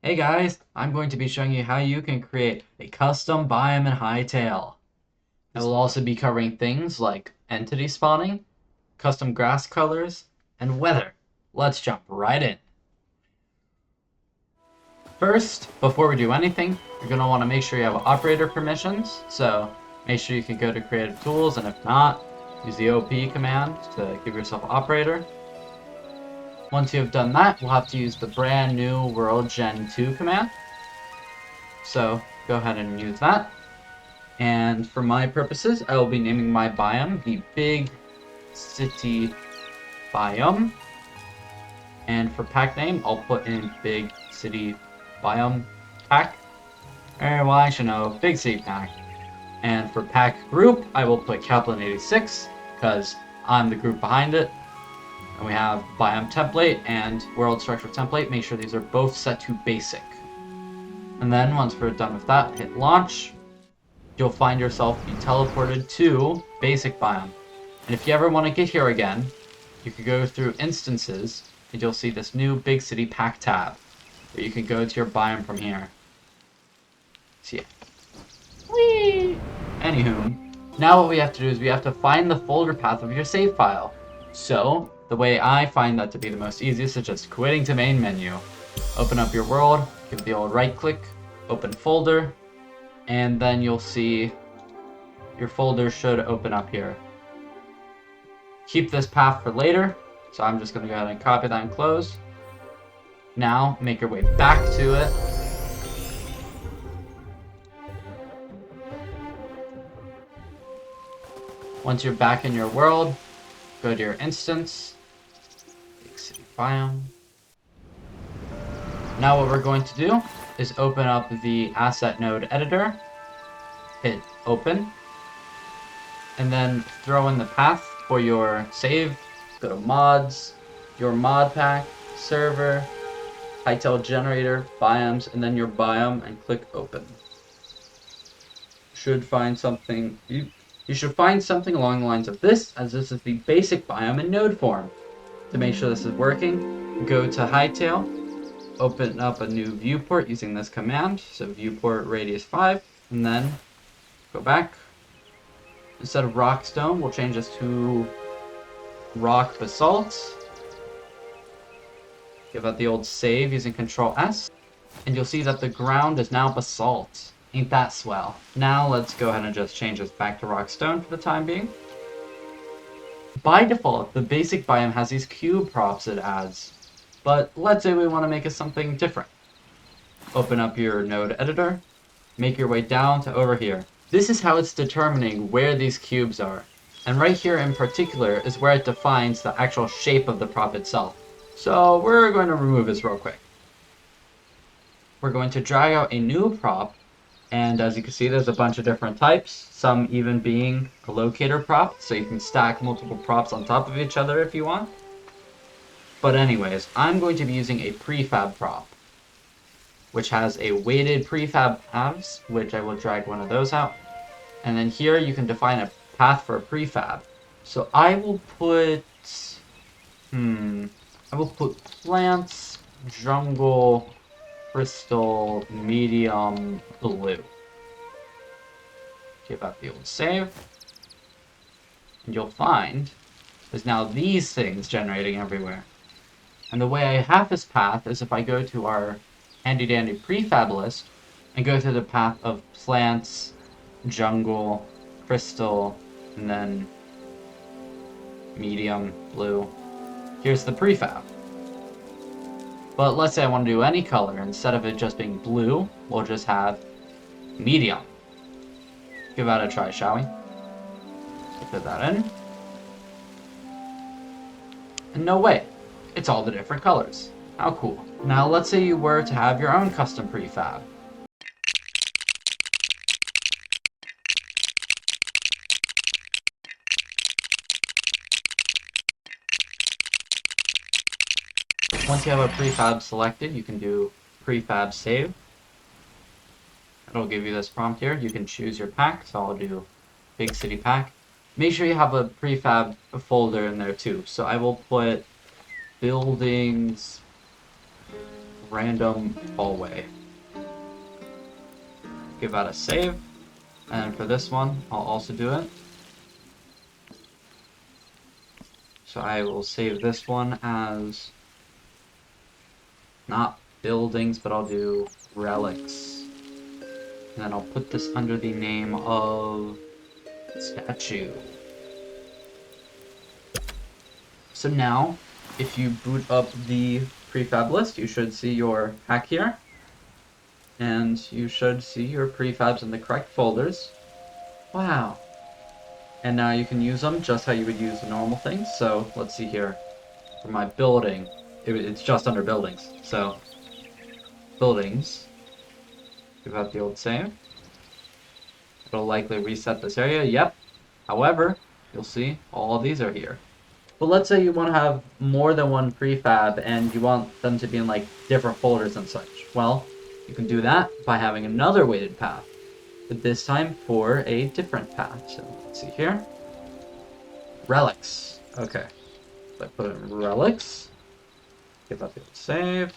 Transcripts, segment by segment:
Hey guys, I'm going to be showing you how you can create a custom biome in HYTALE. I will also be covering things like entity spawning, custom grass colors, and weather. Let's jump right in. First, before we do anything, you're going to want to make sure you have operator permissions, so make sure you can go to creative tools, and if not, use the OP command to give yourself operator. Once you have done that, we'll have to use the brand new world gen 2 command. So go ahead and use that. And for my purposes, I will be naming my biome the Big City Biome. And for pack name, I'll put in Big City Biome Pack. Well, I should know, Big City Pack. And for pack group, I will put kaplin 86, because I'm the group behind it. And we have biome template and world structure template. Make sure these are both set to basic. And then once we're done with that, hit launch. You'll find yourself be teleported to basic biome. And if you ever want to get here again, you can go through instances and you'll see this new big city pack tab where you can go to your biome from here. See ya. Whee! Anywho, now what we have to do is we have to find the folder path of your save file. So the way I find that to be the most easiest is just quitting to main menu. Open up your world, give the old right click, open folder, and then you'll see your folder should open up here. Keep this path for later, so I'm just going to go ahead and copy that and close. Now, make your way back to it. Once you're back in your world, go to your instance, Big City Biome. Now what we're going to do is open up the asset node editor, hit open, and then throw in the path for your save. Go to mods, your mod pack, server, HYTALE generator, biomes, and then your biome, and click open. You should find something along the lines of this, as this is the basic biome in node form. To make sure this is working, go to HYTALE, open up a new viewport using this command, so viewport radius 5, and then go back. Instead of rock stone, we'll change this to rock basalt. Give out the old save using Control S, and you'll see that the ground is now basalt. Ain't that swell? Now let's go ahead and just change this back to rock stone for the time being. By default, the basic biome has these cube props it adds, but let's say we want to make it something different. Open up your node editor, make your way down to over here. This is how it's determining where these cubes are. And right here in particular is where it defines the actual shape of the prop itself. So we're going to remove this real quick. We're going to drag out a new prop, and as you can see there's a bunch of different types, some even being a locator prop, so you can stack multiple props on top of each other if you want. But anyways, I'm going to be using a prefab prop, which has a weighted prefab halves, which I will drag one of those out. And then here you can define a path for a prefab. So I will put, plants, jungle, crystal, medium, blue. Give out the old save. And you'll find there's now these things generating everywhere. And the way I have this path is if I go to our handy dandy prefab list and go through the path of plants, jungle, crystal, and then medium, blue. Here's the prefab. But let's say I want to do any color. Instead of it just being blue, we'll just have medium. Give that a try, shall we? Put that in. And no way, it's all the different colors. How cool. Now let's say you were to have your own custom prefab. Once you have a prefab selected, you can do prefab save. It'll give you this prompt here. You can choose your pack, so I'll do Big City Pack. Make sure you have a prefab folder in there too. So I will put buildings random hallway. Give that a save. And for this one, I'll also do it. So I will save this one as not buildings, but I'll do relics. And then I'll put this under the name of statue. So now, if you boot up the prefab list, you should see your hack here. And you should see your prefabs in the correct folders. Wow. And now you can use them just how you would use the normal things. So let's see here. For my building, it's just under buildings. So buildings. Give out the old save. It'll likely reset this area. Yep. However, you'll see all of these are here. But let's say you want to have more than one prefab and you want them to be in like different folders and such. Well, you can do that by having another weighted path, but this time for a different path. So let's see here. Relics. Okay. So I put in relics. Give that the save.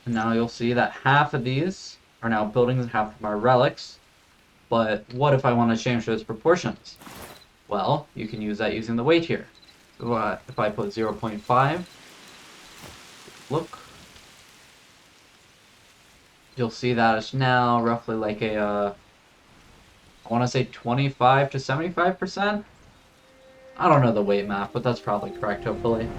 And now you'll see that half of these are now buildings and half of them are relics. But what if I want to change those proportions? Well, you can use that using the weight here. So, if I put 0.5, look, you'll see that it's now roughly like a, I want to say 25 to 75%. I don't know the weight math, but that's probably correct, hopefully.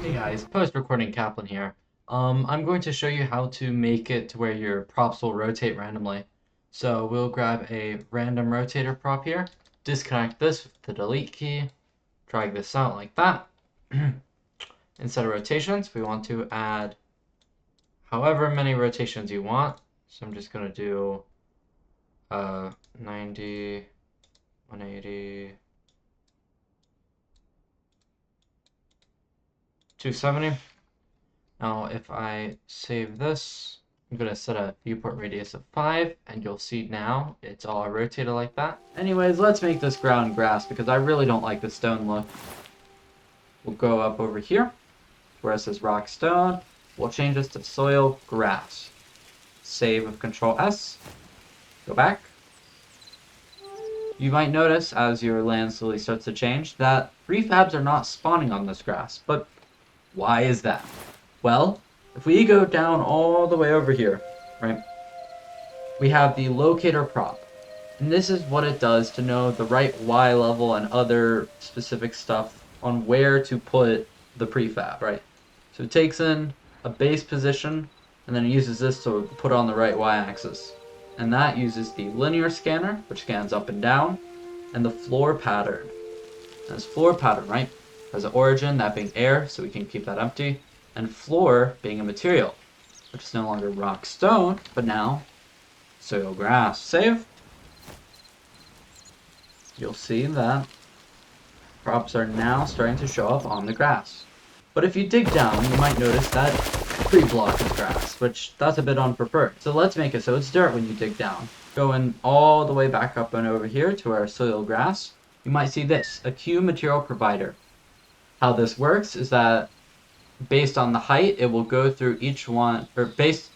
Hey guys, post-recording Kaplin here. I'm going to show you how to make it to where your props will rotate randomly. So we'll grab a random rotator prop here, disconnect this with the delete key, drag this out like that. Instead of rotations, we want to add however many rotations you want. So I'm just going to do 90, 180, 270. Now if I save this, I'm going to set a viewport radius of 5, and you'll see now it's all rotated like that. Anyways, let's make this ground grass because I really don't like the stone look. We'll go up over here where it says rock stone. We'll change this to soil grass. Save with Control S. Go back. You might notice as your land slowly starts to change that prefabs are not spawning on this grass. But why is that? Well, if we go down all the way over here, right, we have the locator prop. And this is what it does to know the right Y level and other specific stuff on where to put the prefab, right? So it takes in a base position, and then it uses this to put on the right Y-axis. And that uses the linear scanner, which scans up and down, and the floor pattern. And this floor pattern, right, has an origin, that being air, so we can keep that empty, and floor being a material, which is no longer rock stone, but now soil grass. Save. You'll see that props are now starting to show up on the grass. But if you dig down, you might notice that every block is grass, which that's a bit unpreferred. So let's make it so it's dirt when you dig down. Going all the way back up and over here to our soil grass, you might see this, a Q material provider. How this works is that based on the height, it will go through each one, or based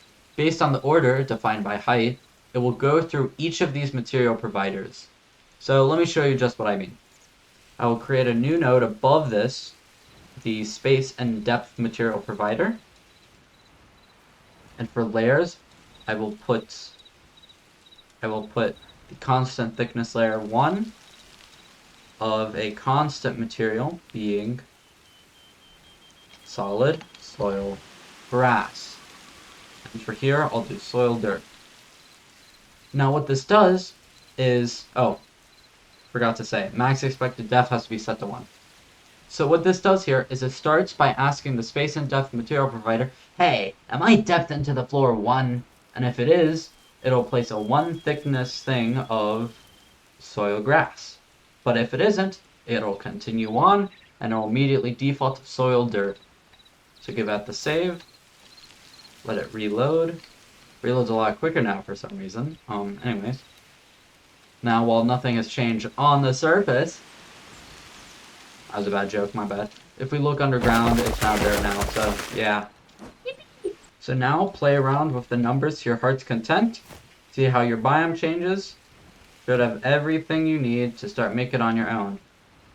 on the order defined by height, it will go through each of these material providers. So let me show you just what I mean. I will create a new node above this, the space and depth material provider. And for layers, I will put the constant thickness layer 1 of a constant material being solid soil grass. And for here, I'll do soil dirt. Now what this does is, oh, forgot to say, max expected depth has to be set to 1. So what this does here is it starts by asking the space and depth material provider, hey, am I depth into the floor 1? And if it is, it'll place a 1 thickness thing of soil grass. But if it isn't, it'll continue on and it'll immediately default to soil dirt. So give that the save, let it reload. Reloads a lot quicker now for some reason. Anyways. Now while nothing has changed on the surface, that was a bad joke, my bad. If we look underground, it's now there now, so yeah. So now play around with the numbers to your heart's content. See how your biome changes. Should have everything you need to start making on your own.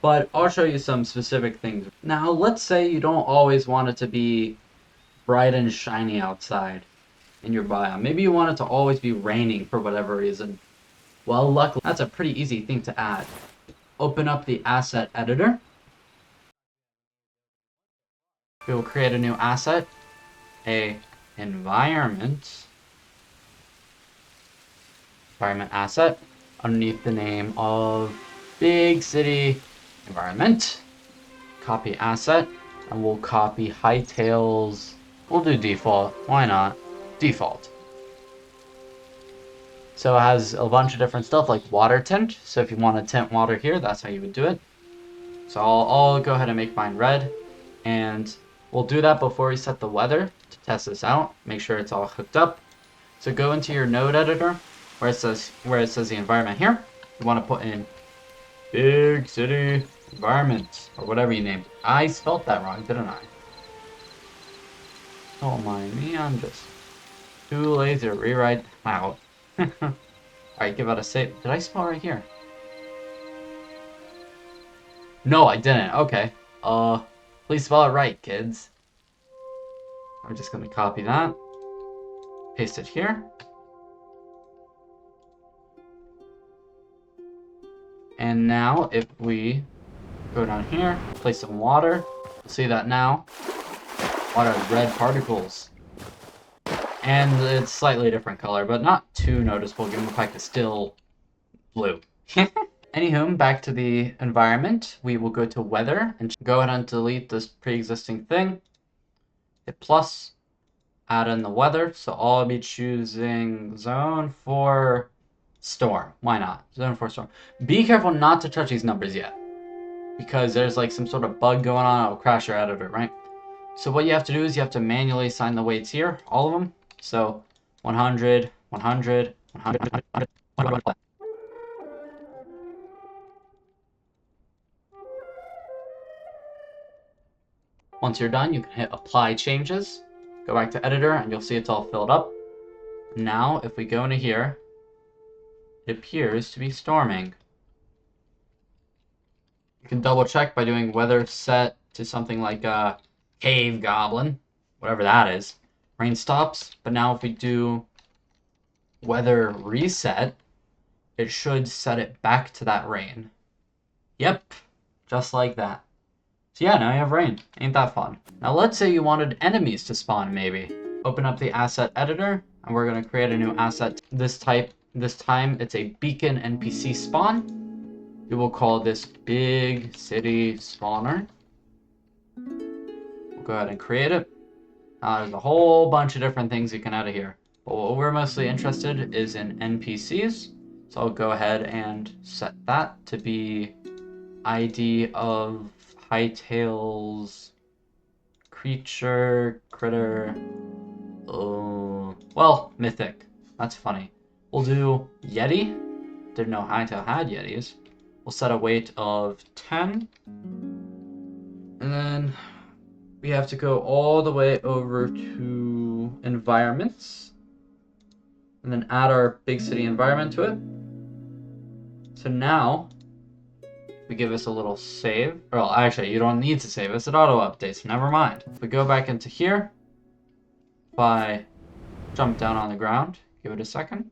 But I'll show you some specific things. Now, let's say you don't always want it to be bright and shiny outside in your biome. Maybe you want it to always be raining for whatever reason. Well, luckily, that's a pretty easy thing to add. Open up the asset editor. We will create a new asset, a environment asset underneath the name of Big City Environment. Copy asset, and we'll copy HYTALE's. We'll do default. Why not? Default. So it has a bunch of different stuff like water tint. So if you want to tint water here, that's how you would do it. So I'll go ahead and make mine red. And we'll do that before we set the weather to test this out. Make sure it's all hooked up. So go into your node editor where it says the environment here. You want to put in Big City Environment or whatever you named it. I spelled that wrong, didn't I? Don't mind me, I'm just too lazy to rewrite out. Alright, give it a save. Did I spell right here? No, I didn't. Okay. Please spell it right, kids. I'm just gonna copy that. Paste it here. And now, if we go down here, place some water, you'll see that now. Water has red particles. And it's slightly different color, but not too noticeable given the fact it's still blue. Anywho, back to the environment. We will go to weather and go ahead and delete this pre-existing thing. Hit plus, add in the weather. So I'll be choosing zone for storm. Why not? Zone for storm. Be careful not to touch these numbers yet, because there's like some sort of bug going on. It'll crash your editor, right? So what you have to do is you have to manually assign the weights here, all of them. So 100, 100, 100, 100, 100. Once you're done, you can hit apply changes. Go back to editor and you'll see it's all filled up. Now, if we go into here, it appears to be storming. You can double check by doing weather set to something like cave goblin, whatever that is. Rain stops, but now if we do weather reset, it should set it back to that rain. Yep, just like that. So yeah, now you have rain. Ain't that fun? Now let's say you wanted enemies to spawn maybe. Open up the asset editor, and we're gonna create a new asset. This time it's a beacon NPC spawn. We will call this Big City Spawner. We'll go ahead and create it. There's a whole bunch of different things you can add here. But what we're mostly interested is in NPCs. So I'll go ahead and set that to be ID of HYTALE's critter. Well, mythic. That's funny. We'll do Yeti. Didn't know HYTALE had Yetis. We'll set a weight of 10. And then we have to go all the way over to environments. And then add our big city environment to it. So now, we give us a little save. Well, actually, you don't need to save us. It auto-updates. Never mind. If we go back into here, if I jump down on the ground, give it a second.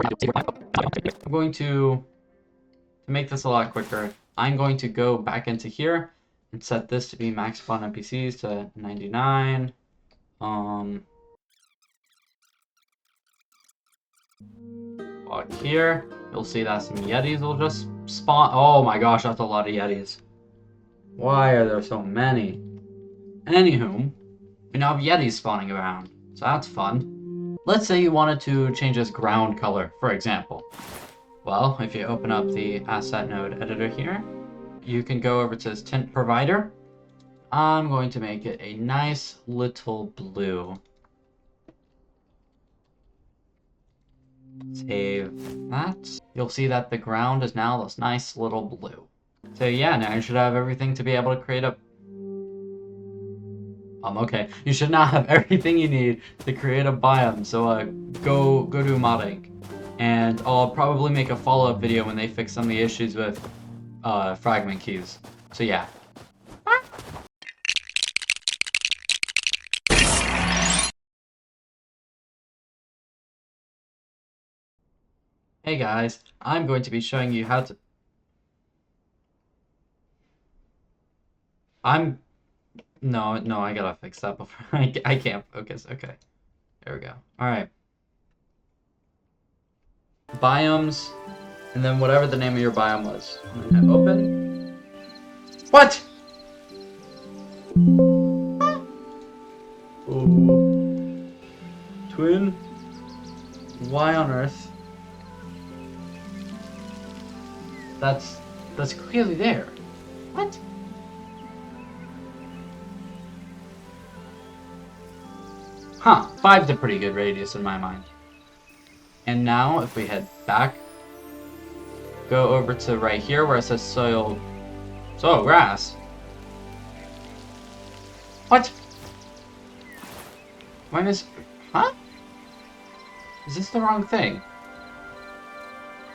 I'm going to make this a lot quicker, I'm going to go back into here and set this to be max spawn NPCs to 99. Walk here, you'll see that some Yetis will just spawn. Oh my gosh, that's a lot of Yetis. Why are there so many? Anywho, we now have Yetis spawning around, so that's fun. Let's say you wanted to change this ground color, for example. Well, if you open up the asset node editor here, you can go over to this tint provider. I'm going to make it a nice little blue. Save that. You'll see that the ground is now this nice little blue. So yeah, now you should have everything to be able to create a Okay. You should now have everything you need to create a biome. So go do modding, and I'll probably make a follow-up video when they fix some of the issues with fragment keys. So yeah. Hey guys, I'm going to be showing you how to. I'm no, I gotta fix that before I can't focus. Okay, there we go. All right, biomes, and then whatever the name of your biome was. I'm gonna hit open. What? Oh, twin. Why on earth? That's that's clearly there. What? Huh? 5's a pretty good radius in my mind. And now, if we head back, go over to right here where it says soil grass. What? Mine is... Huh? Is this the wrong thing?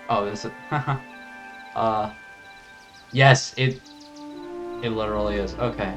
Oh, this is... Yes, it literally is. Okay,